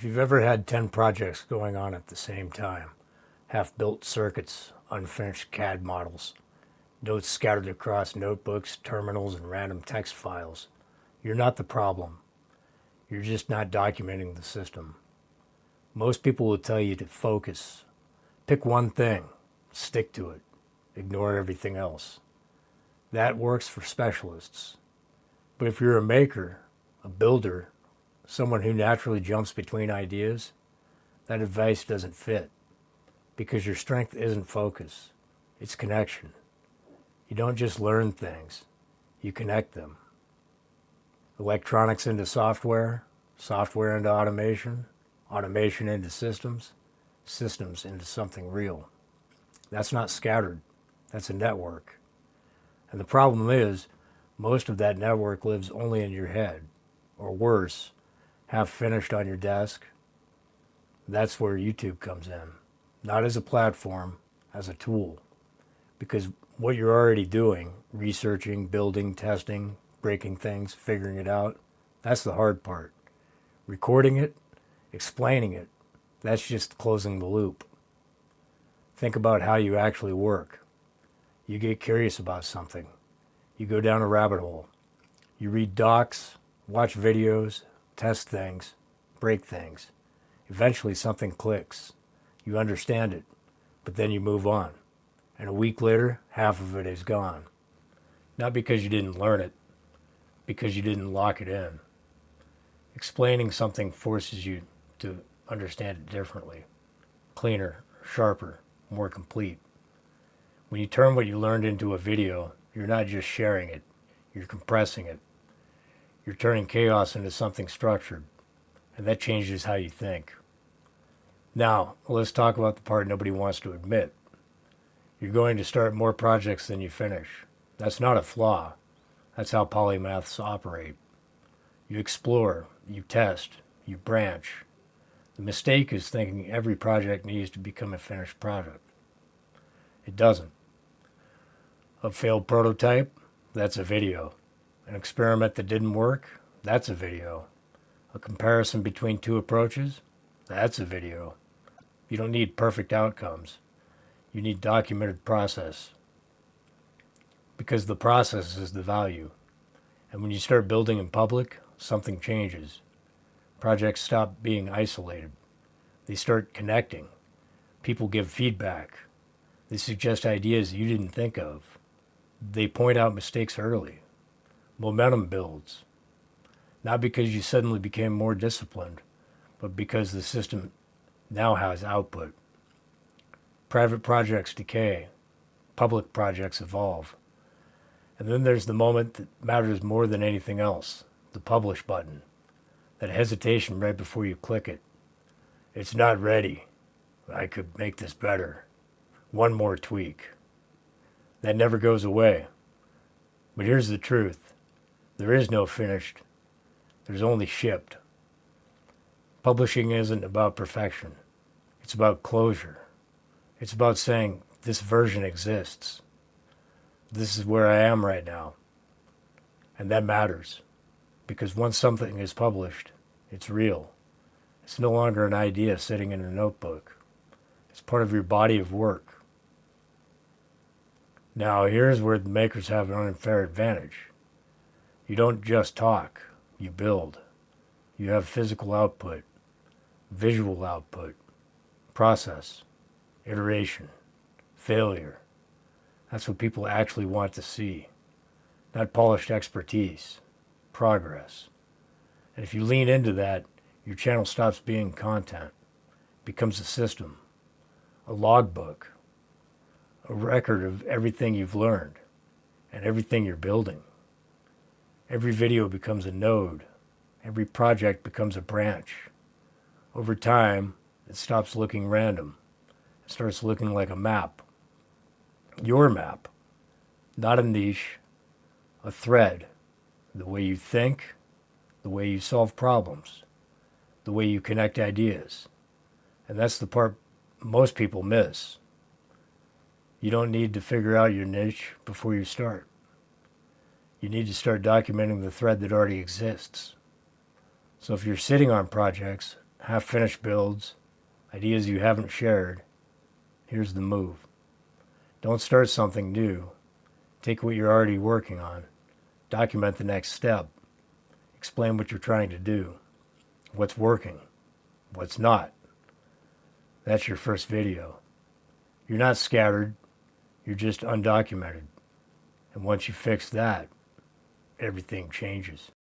If you've ever had 10 projects going on at the same time, half-built circuits, unfinished CAD models, notes scattered across notebooks, terminals, and random text files, you're not the problem. You're just not documenting the system. Most people will tell you to focus. Pick one thing, stick to it, ignore everything else. That works for specialists. But if you're a maker, a builder, someone who naturally jumps between ideas, that advice doesn't fit, because your strength isn't focus, it's connection. You don't just learn things, you connect them. Electronics into software, software into automation, automation into systems, systems into something real. That's not scattered, that's a network. And the problem is, most of that network lives only in your head, or worse, half finished on your desk. That's where YouTube comes in. Not as a platform, as a tool. Because what you're already doing, researching, building, testing, breaking things, figuring it out, that's the hard part. Recording it, explaining it, that's just closing the loop. Think about how you actually work. You get curious about something. You go down a rabbit hole. You read docs, watch videos, test things, break things. Eventually something clicks. You understand it, but then you move on. And a week later, half of it is gone. Not because you didn't learn it, because you didn't lock it in. Explaining something forces you to understand it differently, cleaner, sharper, more complete. When you turn what you learned into a video, you're not just sharing it, you're compressing it. You're turning chaos into something structured, and that changes how you think. Now, let's talk about the part nobody wants to admit. You're going to start more projects than you finish. That's not a flaw. That's how polymaths operate. You explore, you test, you branch. The mistake is thinking every project needs to become a finished product. It doesn't. A failed prototype, that's a video. An experiment that didn't work, that's a video. A comparison between two approaches, that's a video. You don't need perfect outcomes. You need documented process. Because the process is the value. And when you start building in public, something changes. Projects stop being isolated. They start connecting. People give feedback. They suggest ideas you didn't think of. They point out mistakes early. Momentum builds. Not because you suddenly became more disciplined, but because the system now has output. Private projects decay. Public projects evolve. And then there's the moment that matters more than anything else, the publish button. That hesitation right before you click it. It's not ready. I could make this better. One more tweak. That never goes away. But here's the truth. There is no finished. There's only shipped. Publishing isn't about perfection. It's about closure. It's about saying, this version exists. This is where I am right now. And that matters. Because once something is published, it's real. It's no longer an idea sitting in a notebook. It's part of your body of work. Now, here's where the makers have an unfair advantage. You don't just talk, you build. You have physical output, visual output, process, iteration, failure. That's what people actually want to see. Not polished expertise, progress. And if you lean into that, your channel stops being content, becomes a system, a logbook, a record of everything you've learned and everything you're building. Every video becomes a node. Every project becomes a branch. Over time, it stops looking random. It starts looking like a map. Your map, not a niche, a thread. The way you think, the way you solve problems, the way you connect ideas. And that's the part most people miss. You don't need to figure out your niche before you start. You need to start documenting the thread that already exists. So if you're sitting on projects, half-finished builds, ideas you haven't shared, here's the move. Don't start something new. Take what you're already working on. Document the next step. Explain what you're trying to do. What's working. What's not. That's your first video. You're not scattered. You're just undocumented. And once you fix that, everything changes.